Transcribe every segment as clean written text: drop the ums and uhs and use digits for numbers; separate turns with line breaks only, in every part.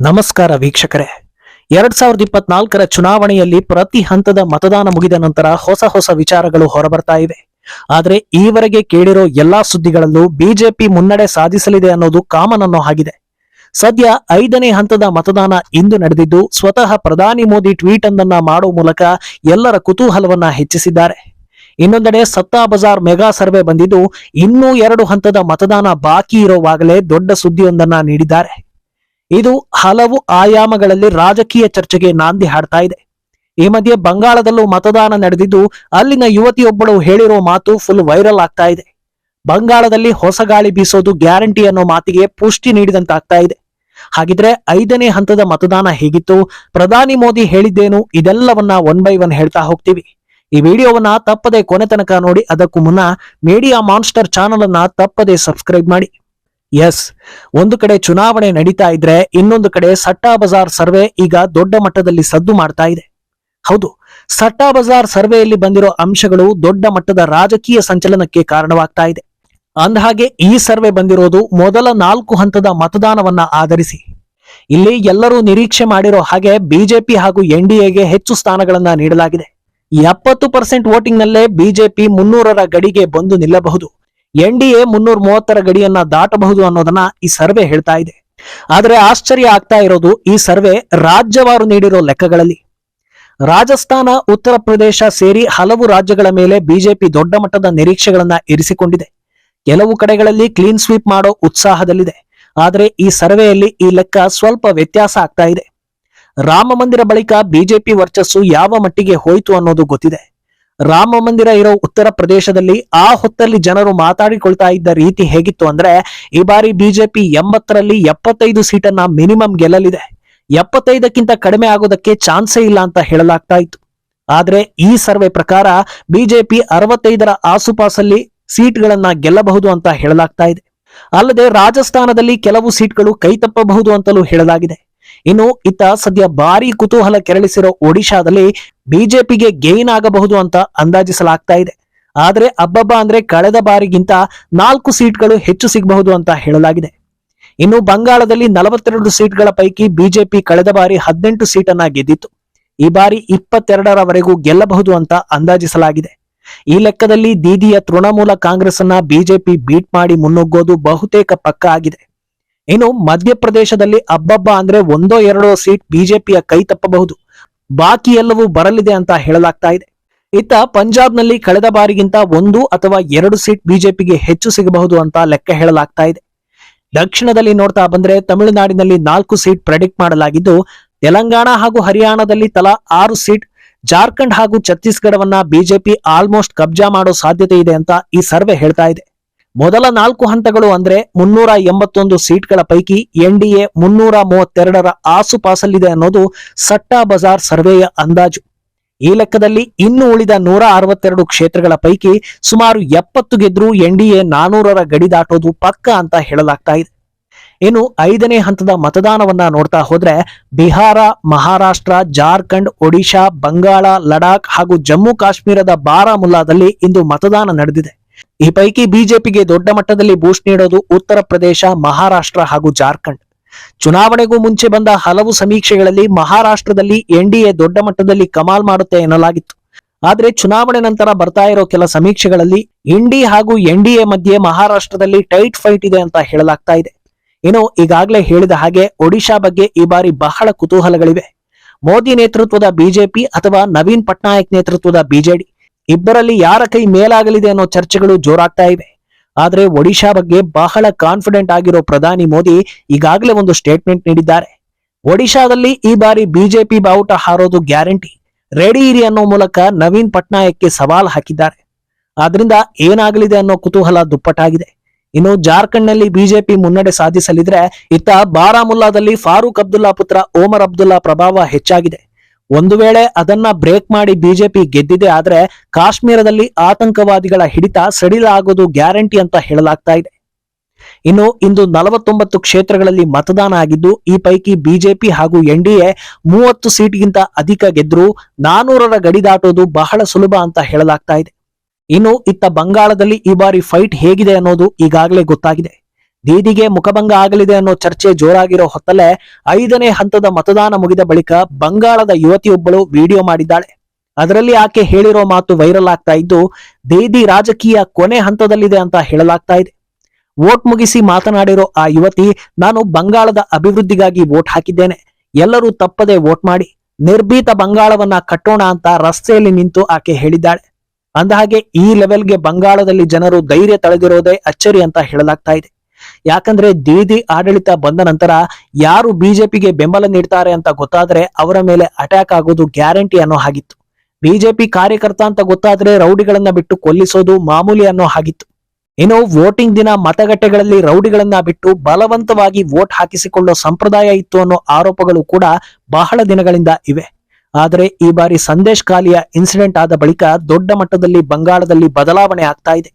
ನಮಸ್ಕಾರ ವೀಕ್ಷಕರೇ. 2024ರ ಚುನಾವಣೆಯಲ್ಲಿ ಪ್ರತಿ ಹಂತದ ಮತದಾನ ಮುಗಿದ ನಂತರ ಹೊಸ ವಿಚಾರಗಳು ಹೊರಬರ್ತಾ ಇವೆ. ಆದ್ರೆ ಈವರೆಗೆ ಕೇಳಿರೋ ಎಲ್ಲಾ ಸುದ್ದಿಗಳಲ್ಲೂ ಬಿಜೆಪಿ ಮುನ್ನಡೆ ಸಾಧಿಸಲಿದೆ ಅನ್ನೋದು ಕಾಮನ್ ಅನ್ನೋ ಹಾಗಿದೆ. ಸದ್ಯ 5ನೇ ಹಂತದ ಮತದಾನ ಇಂದು ನಡೆದಿದ್ದು, ಸ್ವತಃ ಪ್ರಧಾನಿ ಮೋದಿ ಟ್ವೀಟ್ ಒಂದನ್ನ ಮಾಡೋ ಮೂಲಕ ಎಲ್ಲರ ಕುತೂಹಲವನ್ನ ಹೆಚ್ಚಿಸಿದ್ದಾರೆ. ಇನ್ನೊಂದೆಡೆ ಸತ್ತಾ ಬಜಾರ್ ಮೆಗಾ ಸರ್ವೆ ಬಂದಿದ್ದು, ಇನ್ನೂ 2 ಹಂತದ ಮತದಾನ ಬಾಕಿ ಇರೋವಾಗಲೇ ದೊಡ್ಡ ಸುದ್ದಿಯೊಂದನ್ನ ನೀಡಿದ್ದಾರೆ. ಇದು ಹಲವು ಆಯಾಮಗಳಲ್ಲಿ ರಾಜಕೀಯ ಚರ್ಚೆಗೆ ನಾಂದಿ ಹಾಡ್ತಾ ಇದೆ. ಈ ಮಧ್ಯೆ ಬಂಗಾಳದಲ್ಲೂ ಮತದಾನ ನಡೆದಿದ್ದು, ಅಲ್ಲಿನ ಯುವತಿಯೊಬ್ಬಳು ಹೇಳಿರೋ ಮಾತು ಫುಲ್ ವೈರಲ್ ಆಗ್ತಾ ಇದೆ. ಬಂಗಾಳದಲ್ಲಿ ಹೊಸ ಗಾಳಿ ಬೀಸೋದು ಗ್ಯಾರಂಟಿ ಅನ್ನೋ ಮಾತಿಗೆ ಪುಷ್ಟಿ ನೀಡಿದಂತಾಗ್ತಾ ಇದೆ. ಹಾಗಿದ್ರೆ 5ನೇ ಹಂತದ ಮತದಾನ ಹೇಗಿತ್ತು, ಪ್ರಧಾನಿ ಮೋದಿ ಹೇಳಿದ್ದೇನು, ಇದೆಲ್ಲವನ್ನ ಒನ್ ಬೈ ಒನ್ ಹೇಳ್ತಾ ಹೋಗ್ತೀವಿ. ಈ ವಿಡಿಯೋವನ್ನ ತಪ್ಪದೆ ಕೊನೆ ತನಕ ನೋಡಿ. ಅದಕ್ಕೂ ಮುನ್ನ ಮೀಡಿಯಾ ಮಾನ್ಸ್ಟರ್ ಚಾನಲ್ ಅನ್ನ ತಪ್ಪದೆ ಸಬ್ಸ್ಕ್ರೈಬ್ ಮಾಡಿ. ಎಸ್, ಒಂದು ಕಡೆ ಚುನಾವಣೆ ನಡೀತಾ ಇದ್ರೆ, ಇನ್ನೊಂದು ಕಡೆ ಸಟ್ಟಾ ಬಜಾರ್ ಸರ್ವೆ ಈಗ ದೊಡ್ಡ ಮಟ್ಟದಲ್ಲಿ ಸದ್ದು ಮಾಡ್ತಾ ಇದೆ. ಹೌದು, ಸಟ್ಟಾ ಬಜಾರ್ ಸರ್ವೆಯಲ್ಲಿ ಬಂದಿರೋ ಅಂಶಗಳು ದೊಡ್ಡ ಮಟ್ಟದ ರಾಜಕೀಯ ಸಂಚಲನಕ್ಕೆ ಕಾರಣವಾಗ್ತಾ ಇದೆ. ಅಂದಹಾಗೆ ಈ ಸರ್ವೆ ಬಂದಿರೋದು ಮೊದಲ 4 ಹಂತದ ಮತದಾನವನ್ನ ಆಧರಿಸಿ. ಇಲ್ಲಿ ಎಲ್ಲರೂ ನಿರೀಕ್ಷೆ ಮಾಡಿರೋ ಹಾಗೆ ಬಿಜೆಪಿ ಹಾಗೂ ಎನ್ಡಿಎಗೆ ಹೆಚ್ಚು ಸ್ಥಾನಗಳನ್ನ ನೀಡಲಾಗಿದೆ. 70% ವೋಟಿಂಗ್ ನಲ್ಲೇ ಬಿಜೆಪಿ 300ರ ಗಡಿಗೆ ಬಂದು ನಿಲ್ಲಬಹುದು, ಎನ್ಡಿಎ 330ರ ಗಡಿಯನ್ನ ದಾಟಬಹುದು ಅನ್ನೋದನ್ನ ಈ ಸರ್ವೆ ಹೇಳ್ತಾ ಇದೆ. ಆದ್ರೆ ಆಶ್ಚರ್ಯ ಆಗ್ತಾ ಇರೋದು ಈ ಸರ್ವೆ ರಾಜ್ಯವಾರು ನೀಡಿರೋ ಲೆಕ್ಕಗಳಲ್ಲಿ. ರಾಜಸ್ಥಾನ, ಉತ್ತರ ಪ್ರದೇಶ ಸೇರಿ ಹಲವು ರಾಜ್ಯಗಳ ಮೇಲೆ ಬಿಜೆಪಿ ದೊಡ್ಡ ಮಟ್ಟದ ನಿರೀಕ್ಷೆಗಳನ್ನ ಇರಿಸಿಕೊಂಡಿದೆ. ಕೆಲವು ಕಡೆಗಳಲ್ಲಿ ಕ್ಲೀನ್ ಸ್ವೀಪ್ ಮಾಡೋ ಉತ್ಸಾಹದಲ್ಲಿದೆ. ಆದ್ರೆ ಈ ಸರ್ವೆಯಲ್ಲಿ ಈ ಲೆಕ್ಕ ಸ್ವಲ್ಪ ವ್ಯತ್ಯಾಸ ಆಗ್ತಾ ಇದೆ. ರಾಮ ಮಂದಿರ ಬಳಿಕ ಬಿಜೆಪಿ ವರ್ಚಸ್ಸು ಯಾವ ಮಟ್ಟಿಗೆ ಹೋಯ್ತು ಅನ್ನೋದು ಗೊತ್ತಿದೆ. ರಾಮ ಮಂದಿರ ಇರೋ ಉತ್ತರ ಪ್ರದೇಶದಲ್ಲಿ ಆ ಹೊತ್ತಲ್ಲಿ ಜನರು ಮಾತಾಡಿಕೊಳ್ತಾ ಇದ್ದ ರೀತಿ ಹೇಗಿತ್ತು ಅಂದ್ರೆ, ಈ ಬಾರಿ ಬಿಜೆಪಿ 80ರಲ್ಲಿ 75 ಸೀಟನ್ನ ಮಿನಿಮಮ್ ಗೆಲ್ಲಲಿದೆ, 75ಕ್ಕಿಂತ ಕಡಿಮೆ ಆಗೋದಕ್ಕೆ ಚಾನ್ಸೇ ಇಲ್ಲ ಅಂತ ಹೇಳಲಾಗ್ತಾ ಇತ್ತು. ಆದ್ರೆ ಈ ಸರ್ವೆ ಪ್ರಕಾರ ಬಿಜೆಪಿ 65ರ ಆಸುಪಾಸಲ್ಲಿ ಸೀಟ್ಗಳನ್ನ ಗೆಲ್ಲಬಹುದು ಅಂತ ಹೇಳಲಾಗ್ತಾ ಇದೆ. ಅಲ್ಲದೆ ರಾಜಸ್ಥಾನದಲ್ಲಿ ಕೆಲವು ಸೀಟ್ಗಳು ಕೈತಪ್ಪಬಹುದು ಅಂತಲೂ ಹೇಳಲಾಗಿದೆ. ಇನ್ನು ಇತ್ತ ಸದ್ಯ ಭಾರಿ ಕುತೂಹಲ ಕೆರಳಿಸಿರೋ ಒಡಿಶಾದಲ್ಲಿ ಬಿಜೆಪಿಗೆ ಗೇನ್ ಆಗಬಹುದು ಅಂತ ಅಂದಾಜಿಸಲಾಗ್ತಾ ಇದೆ. ಆದ್ರೆ ಅಬ್ಬಬ್ಬ ಅಂದ್ರೆ ಕಳೆದ ಬಾರಿಗಿಂತ 4 ಸೀಟ್ಗಳು ಹೆಚ್ಚು ಸಿಗಬಹುದು ಅಂತ ಹೇಳಲಾಗಿದೆ. ಇನ್ನು ಬಂಗಾಳದಲ್ಲಿ 42 ಸೀಟ್ಗಳ ಪೈಕಿ ಬಿಜೆಪಿ ಕಳೆದ ಬಾರಿ 18 ಸೀಟನ್ನ ಗೆದ್ದಿತ್ತು. ಈ ಬಾರಿ 22ರವರೆಗೂ ಗೆಲ್ಲಬಹುದು ಅಂತ ಅಂದಾಜಿಸಲಾಗಿದೆ. ಈ ಲೆಕ್ಕದಲ್ಲಿ ದೀದಿಯ ತೃಣಮೂಲ ಕಾಂಗ್ರೆಸ್ ಅನ್ನ ಬಿಜೆಪಿ ಬೀಟ್ ಮಾಡಿ ಮುನ್ನುಗ್ಗೋದು ಬಹುತೇಕ ಪಕ್ಕ ಆಗಿದೆ. ಇನ್ನು ಮಧ್ಯಪ್ರದೇಶದಲ್ಲಿ ಅಬ್ಬಬ್ಬ ಅಂದ್ರೆ 1-2 ಸೀಟ್ ಬಿಜೆಪಿಯ ಕೈ ತಪ್ಪಬಹುದು, ಬಾಕಿ ಎಲ್ಲವೂ ಬರಲಿದೆ ಅಂತ ಹೇಳಲಾಗ್ತಾ ಇದೆ. ಇತ್ತ ಪಂಜಾಬ್ನಲ್ಲಿ ಕಳೆದ ಬಾರಿಗಿಂತ 1 ಅಥವಾ 2 ಸೀಟ್ ಬಿಜೆಪಿಗೆ ಹೆಚ್ಚು ಸಿಗಬಹುದು ಅಂತ ಲೆಕ್ಕ ಹೇಳಲಾಗ್ತಾ ಇದೆ. ದಕ್ಷಿಣದಲ್ಲಿ ನೋಡ್ತಾ ಬಂದ್ರೆ ತಮಿಳುನಾಡಿನಲ್ಲಿ 4 ಸೀಟ್ ಪ್ರೆಡಿಕ್ಟ್ ಮಾಡಲಾಗಿದ್ದು, ತೆಲಂಗಾಣ ಹಾಗೂ ಹರಿಯಾಣದಲ್ಲಿ ತಲಾ 6 ಸೀಟ್, ಜಾರ್ಖಂಡ್ ಹಾಗೂ ಛತ್ತೀಸ್ಗಢವನ್ನ ಬಿಜೆಪಿ ಆಲ್ಮೋಸ್ಟ್ ಕಬ್ಜಾ ಮಾಡೋ ಸಾಧ್ಯತೆ ಇದೆ ಅಂತ ಈ ಸರ್ವೆ ಹೇಳ್ತಾ ಇದೆ. ಮೊದಲ 4 ಹಂತಗಳು ಅಂದ್ರೆ 381 ಸೀಟ್ಗಳ ಪೈಕಿ ಎನ್ಡಿಎ 332ರ ಆಸುಪಾಸಲ್ಲಿದೆ ಅನ್ನೋದು ಸಟ್ಟಾ ಬಜಾರ್ ಸರ್ವೆಯ ಅಂದಾಜು. ಈ ಲೆಕ್ಕದಲ್ಲಿ ಇನ್ನು ಉಳಿದ 162 ಕ್ಷೇತ್ರಗಳ ಪೈಕಿ ಸುಮಾರು 70 ಗೆದ್ರೂ ಎನ್ಡಿಎ 400ರ ಗಡಿ ದಾಟೋದು ಪಕ್ಕ ಅಂತ ಹೇಳಲಾಗ್ತಾ ಇದೆ. ಇನ್ನು 5ನೇ ಹಂತದ ಮತದಾನವನ್ನ ನೋಡ್ತಾ ಹೋದ್ರೆ ಬಿಹಾರ, ಮಹಾರಾಷ್ಟ್ರ, ಜಾರ್ಖಂಡ್, ಒಡಿಶಾ, ಬಂಗಾಳ, ಲಡಾಖ್ ಹಾಗೂ ಜಮ್ಮು ಕಾಶ್ಮೀರದ ಬಾರಾಮುಲ್ಲಾದಲ್ಲಿ ಇಂದು ಮತದಾನ ನಡೆದಿದೆ. ಈ ಪೈಕಿ ಬಿಜೆಪಿಗೆ ದೊಡ್ಡ ಮಟ್ಟದಲ್ಲಿ ಬೂಸ್ಟ್ ನೀಡೋದು ಉತ್ತರ ಪ್ರದೇಶ, ಮಹಾರಾಷ್ಟ್ರ ಹಾಗೂ ಜಾರ್ಖಂಡ್. ಚುನಾವಣೆಗೂ ಮುಂಚೆ ಬಂದ ಹಲವು ಸಮೀಕ್ಷೆಗಳಲ್ಲಿ ಮಹಾರಾಷ್ಟ್ರದಲ್ಲಿ ಎನ್ಡಿಎ ದೊಡ್ಡ ಮಟ್ಟದಲ್ಲಿ ಕಮಾಲ್ ಮಾಡುತ್ತೆ ಎನ್ನಲಾಗಿತ್ತು. ಆದ್ರೆ ಚುನಾವಣೆ ನಂತರ ಬರ್ತಾ ಇರೋ ಕೆಲ ಸಮೀಕ್ಷೆಗಳಲ್ಲಿ ಇಂಡಿ ಹಾಗೂ ಎನ್ಡಿಎ ಮಧ್ಯೆ ಮಹಾರಾಷ್ಟ್ರದಲ್ಲಿ ಟೈಟ್ ಫೈಟ್ ಇದೆ ಅಂತ ಹೇಳಲಾಗ್ತಾ ಇದೆ. ಇನ್ನು ಈಗಾಗಲೇ ಹೇಳಿದ ಹಾಗೆ ಒಡಿಶಾ ಬಗ್ಗೆ ಈ ಬಾರಿ ಬಹಳ ಕುತೂಹಲಗಳಿವೆ. ಮೋದಿ ನೇತೃತ್ವದ ಬಿಜೆಪಿ ಅಥವಾ ನವೀನ್ ಪಟ್ನಾಯಕ್ ನೇತೃತ್ವದ ಬಿಜೆಡಿ, ಇಬ್ಬರಲ್ಲಿ ಯಾರ ಕೈ ಮೇಲಾಗಲಿದೆ ಅನ್ನೋ ಚರ್ಚೆಗಳು ಜೋರಾಗ್ತಾ ಇವೆ. ಆದ್ರೆ ಒಡಿಶಾ ಬಗ್ಗೆ ಬಹಳ ಕಾನ್ಫಿಡೆಂಟ್ ಆಗಿರೋ ಪ್ರಧಾನಿ ಮೋದಿ ಈಗಾಗಲೇ ಒಂದು ಸ್ಟೇಟ್ಮೆಂಟ್ ನೀಡಿದ್ದಾರೆ. ಒಡಿಶಾದಲ್ಲಿ ಈ ಬಾರಿ ಬಿಜೆಪಿ ಬಾವುಟ ಹಾರೋದು ಗ್ಯಾರಂಟಿ, ರೆಡಿ ಇರಿ ಅನ್ನೋ ಮೂಲಕ ನವೀನ್ ಪಟ್ನಾಯಕ್ಗೆ ಸವಾಲ್ ಹಾಕಿದ್ದಾರೆ. ಆದ್ರಿಂದ ಏನಾಗಲಿದೆ ಅನ್ನೋ ಕುತೂಹಲ ದುಪ್ಪಟ್ಟಾಗಿದೆ. ಇನ್ನು ಜಾರ್ಖಂಡ್ ನಲ್ಲಿ ಬಿಜೆಪಿ ಮುನ್ನಡೆ ಸಾಧಿಸಲಿದ್ರೆ, ಇತ್ತ ಬಾರಾಮುಲ್ಲಾದಲ್ಲಿ ಫಾರೂಕ್ ಅಬ್ದುಲ್ಲಾ ಪುತ್ರ ಓಮರ್ ಅಬ್ದುಲ್ಲಾ ಪ್ರಭಾವ ಹೆಚ್ಚಾಗಿದೆ. ಒಂದು ವೇಳೆ ಅದನ್ನ ಬ್ರೇಕ್ ಮಾಡಿ ಬಿಜೆಪಿ ಗೆದ್ದಿದೆ ಆದ್ರೆ ಕಾಶ್ಮೀರದಲ್ಲಿ ಆತಂಕವಾದಿಗಳ ಹಿಡಿತ ಸಡಿಲ ಆಗೋದು ಗ್ಯಾರಂಟಿ ಅಂತ ಹೇಳಲಾಗ್ತಾ ಇದೆ. ಇನ್ನು ಇಂದು 49 ಕ್ಷೇತ್ರಗಳಲ್ಲಿ ಮತದಾನ ಆಗಿದ್ದು, ಈ ಪೈಕಿ ಬಿಜೆಪಿ ಹಾಗೂ ಎನ್ಡಿಎ 30 ಸೀಟ್ಗಿಂತ ಅಧಿಕ ಗೆದ್ರೂ 400ರ ಗಡಿ ದಾಟೋದು ಬಹಳ ಸುಲಭ ಅಂತ ಹೇಳಲಾಗ್ತಾ ಇದೆ. ಇನ್ನು ಇತ್ತ ಬಂಗಾಳದಲ್ಲಿ ಈ ಬಾರಿ ಫೈಟ್ ಹೇಗಿದೆ ಅನ್ನೋದು ಈಗಾಗಲೇ ಗೊತ್ತಾಗಿದೆ. ದೀದಿಗೆ ಮುಖಭಂಗ ಆಗಲಿದೆ ಅನ್ನೋ ಚರ್ಚೆ ಜೋರಾಗಿರೋ ಹೊತ್ತಲ್ಲೇ 5ನೇ ಹಂತದ ಮತದಾನ ಮುಗಿದ ಬಳಿಕ ಬಂಗಾಳದ ಯುವತಿಯೊಬ್ಬಳು ವಿಡಿಯೋ ಮಾಡಿದ್ದಾಳೆ. ಅದರಲ್ಲಿ ಆಕೆ ಹೇಳಿರೋ ಮಾತು ವೈರಲ್ ಆಗ್ತಾ ಇದ್ದು, ದೀದಿ ರಾಜಕೀಯ ಕೊನೆ ಹಂತದಲ್ಲಿದೆ ಅಂತ ಹೇಳಲಾಗ್ತಾ ಇದೆ. ವೋಟ್ ಮುಗಿಸಿ ಮಾತನಾಡಿರೋ ಆ ಯುವತಿ, ನಾನು ಬಂಗಾಳದ ಅಭಿವೃದ್ಧಿಗಾಗಿ ವೋಟ್ ಹಾಕಿದ್ದೇನೆ, ಎಲ್ಲರೂ ತಪ್ಪದೆ ವೋಟ್ ಮಾಡಿ, ನಿರ್ಭೀತ ಬಂಗಾಳವನ್ನ ಕಟ್ಟೋಣ ಅಂತ ರಸ್ತೆಯಲ್ಲಿ ನಿಂತು ಆಕೆ ಹೇಳಿದ್ದಾಳೆ. ಅಂದಹಾಗೆ ಈ ಲೆವೆಲ್ಗೆ ಬಂಗಾಳದಲ್ಲಿ ಜನರು ಧೈರ್ಯ ತಳೆದಿರೋದೇ ಅಚ್ಚರಿ ಅಂತ ಹೇಳಲಾಗ್ತಾ ಇದೆ. ಯಾಕಂದ್ರೆ ದೀದಿ ಆಡಳಿತ ಬಂದ ನಂತರ ಯಾರು ಬಿಜೆಪಿಗೆ ಬೆಂಬಲ ನೀಡ್ತಾರೆ ಅಂತ ಗೊತ್ತಾದ್ರೆ ಅವರ ಮೇಲೆ ಅಟ್ಯಾಕ್ ಆಗೋದು ಗ್ಯಾರಂಟಿ ಅನ್ನೋ ಹಾಗಿತ್ತು. ಬಿಜೆಪಿ ಕಾರ್ಯಕರ್ತ ಅಂತ ಗೊತ್ತಾದ್ರೆ ರೌಡಿಗಳನ್ನ ಬಿಟ್ಟು ಕೊಲ್ಲಿಸೋದು ಮಾಮೂಲಿ ಅನ್ನೋ ಹಾಗಿತ್ತು. ಇನ್ನು ವೋಟಿಂಗ್ ದಿನ ಮತಗಟ್ಟೆಗಳಲ್ಲಿ ರೌಡಿಗಳನ್ನ ಬಿಟ್ಟು ಬಲವಂತವಾಗಿ ವೋಟ್ ಹಾಕಿಸಿಕೊಳ್ಳೋ ಸಂಪ್ರದಾಯ ಇತ್ತು ಅನ್ನೋ ಆರೋಪಗಳು ಕೂಡ ಬಹಳ ದಿನಗಳಿಂದ ಇವೆ. ಆದರೆ ಈ ಬಾರಿ ಸಂದೇಶ್ ಕಾಲಿಯ ಇನ್ಸಿಡೆಂಟ್ ಆದ ಬಳಿಕ ದೊಡ್ಡ ಮಟ್ಟದಲ್ಲಿ ಬಂಗಾಳದಲ್ಲಿ ಬದಲಾವಣೆ ಆಗ್ತಾ ಇದೆ.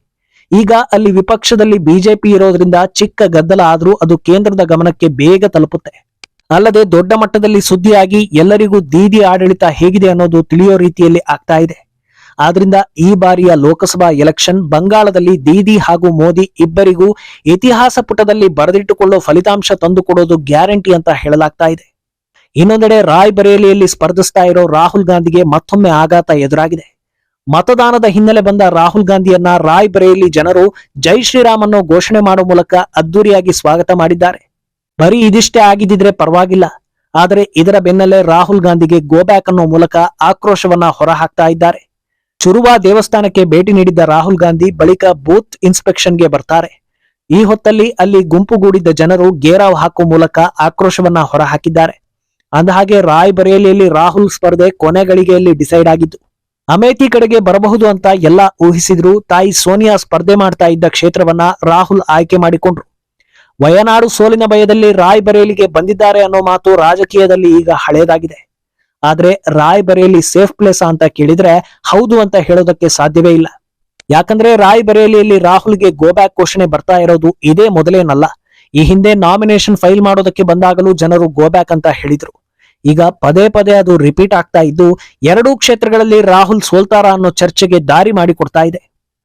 ಈಗ ಅಲ್ಲಿ ವಿಪಕ್ಷದಲ್ಲಿ ಬಿಜೆಪಿ ಇರೋದ್ರಿಂದ ಚಿಕ್ಕ ಗದ್ದಲ ಆದ್ರೂ ಅದು ಕೇಂದ್ರದ ಗಮನಕ್ಕೆ ಬೇಗ ತಲುಪುತ್ತೆ. ಅಲ್ಲದೆ ದೊಡ್ಡ ಮಟ್ಟದಲ್ಲಿ ಸುದ್ದಿಯಾಗಿ ಎಲ್ಲರಿಗೂ ದೀದಿ ಆಡಳಿತ ಹೇಗಿದೆ ಅನ್ನೋದು ತಿಳಿಯೋ ರೀತಿಯಲ್ಲಿ ಆಗ್ತಾ ಇದೆ. ಆದ್ರಿಂದ ಈ ಬಾರಿಯ ಲೋಕಸಭಾ ಎಲೆಕ್ಷನ್ ಬಂಗಾಳದಲ್ಲಿ ದೀದಿ ಹಾಗೂ ಮೋದಿ ಇಬ್ಬರಿಗೂ ಇತಿಹಾಸ ಪುಟದಲ್ಲಿ ಬರೆದಿಟ್ಟುಕೊಳ್ಳೋ ಫಲಿತಾಂಶ ತಂದುಕೊಡೋದು ಗ್ಯಾರಂಟಿ ಅಂತ ಹೇಳಲಾಗ್ತಾ ಇದೆ. ಇನ್ನೊಂದೆಡೆ ರಾಯ್ಬರೇಲಿಯಲ್ಲಿ ಸ್ಪರ್ಧಿಸ್ತಾ ಇರೋ ರಾಹುಲ್ ಗಾಂಧಿಗೆ ಮತ್ತೊಮ್ಮೆ ಆಘಾತ ಎದುರಾಗಿದೆ. ಮತದಾನದ ಹಿನ್ನೆಲೆ ಬಂದ ರಾಹುಲ್ ಗಾಂಧಿಯನ್ನ ರಾಯ್ಬರೇಲಿ ಜನರು ಜೈ ಶ್ರೀರಾಮ್ ಅನ್ನೋ ಘೋಷಣೆ ಮಾಡೋ ಮೂಲಕ ಅದ್ದೂರಿಯಾಗಿ ಸ್ವಾಗತ ಮಾಡಿದ್ದಾರೆ. ಬರೀ ಇದಿಷ್ಟೇ ಆಗಿದ್ದಿದ್ರೆ ಪರವಾಗಿಲ್ಲ, ಆದರೆ ಇದರ ಬೆನ್ನಲ್ಲೇ ರಾಹುಲ್ ಗಾಂಧಿಗೆ ಗೋಬ್ಯಾಕ್ ಅನ್ನೋ ಮೂಲಕ ಆಕ್ರೋಶವನ್ನ ಹೊರಹಾಕ್ತಾ ಇದ್ದಾರೆ. ಚುರುವಾ ದೇವಸ್ಥಾನಕ್ಕೆ ಭೇಟಿ ನೀಡಿದ್ದ ರಾಹುಲ್ ಗಾಂಧಿ ಬಳಿಕ ಬೂತ್ ಇನ್ಸ್ಪೆಕ್ಷನ್ಗೆ ಬರ್ತಾರೆ. ಈ ಹೊತ್ತಲ್ಲಿ ಅಲ್ಲಿ ಗುಂಪುಗೂಡಿದ್ದ ಜನರು ಗೇರಾವ್ ಹಾಕುವ ಮೂಲಕ ಆಕ್ರೋಶವನ್ನ ಹೊರಹಾಕಿದ್ದಾರೆ. ಅಂದಹಾಗೆ ರಾಯ್ಬರೇಲಿಯಲ್ಲಿ ರಾಹುಲ್ ಸ್ಪರ್ಧೆ ಕೊನೆ ಗಳಿಗೆಯಲ್ಲಿ ಡಿಸೈಡ್ ಆಗಿದ್ದು. ಅಮೇಥಿ ಕಡೆಗೆ ಬರಬಹುದು ಅಂತ ಎಲ್ಲ ಊಹಿಸಿದ್ರು. ತಾಯಿ ಸೋನಿಯಾ ಸ್ಪರ್ಧೆ ಮಾಡ್ತಾ ಇದ್ದ ಕ್ಷೇತ್ರವನ್ನ ರಾಹುಲ್ ಆಯ್ಕೆ ಮಾಡಿಕೊಂಡ್ರು. ವಯನಾಡು ಸೋಲಿನ ಭಯದಲ್ಲಿ ರಾಯ್ಬರೇಲಿಗೆ ಬಂದಿದ್ದಾರೆ ಅನ್ನೋ ಮಾತು ರಾಜಕೀಯದಲ್ಲಿ ಈಗ ಹಳೇದಾಗಿದೆ. ಆದ್ರೆ ರಾಯ್ಬರೇಲಿ ಸೇಫ್ ಪ್ಲೇಸ್ ಅಂತ ಕೇಳಿದ್ರೆ ಹೌದು ಅಂತ ಹೇಳೋದಕ್ಕೆ ಸಾಧ್ಯವೇ ಇಲ್ಲ. ಯಾಕಂದ್ರೆ ರಾಯ್ಬರೇಲಿಯಲ್ಲಿ ರಾಹುಲ್ಗೆ ಗೋಬ್ಯಾಕ್ ಘೋಷಣೆ ಬರ್ತಾ ಇರೋದು ಇದೇ ಮೊದಲೇನಲ್ಲ. ಈ ಹಿಂದೆ ನಾಮಿನೇಷನ್ ಫೈಲ್ ಮಾಡೋದಕ್ಕೆ ಬಂದಾಗಲೂ ಜನರು ಗೋಬ್ಯಾಕ್ ಅಂತ ಹೇಳಿದ್ರು. ಈಗ ಪದೇ ಪದೇ ಅದು ರಿಪೀಟ್ ಆಗ್ತಾ ಇದ್ದು ಎರಡೂ ಕ್ಷೇತ್ರಗಳಲ್ಲಿ ರಾಹುಲ್ ಸೋಲ್ತಾರ ಅನ್ನೋ ಚರ್ಚೆಗೆ ದಾರಿ ಮಾಡಿಕೊಡ್ತಾ ಇದೆ.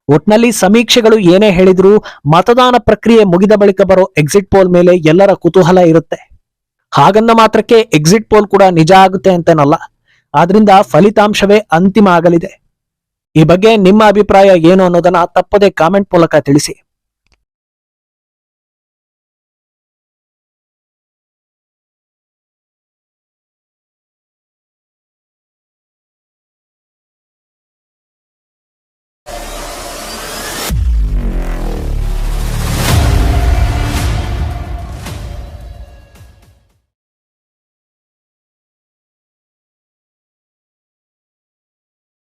ಒಟ್ನಲ್ಲಿ ಸಮೀಕ್ಷೆಗಳು ಏನೇ ಹೇಳಿದ್ರು ಮತದಾನ ಪ್ರಕ್ರಿಯೆ ಮುಗಿದ ಬಳಿಕ ಬರೋ ಎಕ್ಸಿಟ್ ಪೋಲ್ ಮೇಲೆ ಎಲ್ಲರ ಕುತೂಹಲ ಇರುತ್ತೆ. ಹಾಗನ್ನ ಮಾತ್ರಕ್ಕೆ ಎಕ್ಸಿಟ್ ಪೋಲ್ ಕೂಡ ನಿಜ ಆಗುತ್ತೆ ಅಂತೇನಲ್ಲ. ಆದ್ರಿಂದ ಫಲಿತಾಂಶವೇ ಅಂತಿಮ ಆಗಲಿದೆ. ಈ ಬಗ್ಗೆ ನಿಮ್ಮ ಅಭಿಪ್ರಾಯ ಏನು ಅನ್ನೋದನ್ನ ತಪ್ಪದೆ ಕಾಮೆಂಟ್ ಮೂಲಕ ತಿಳಿಸಿ.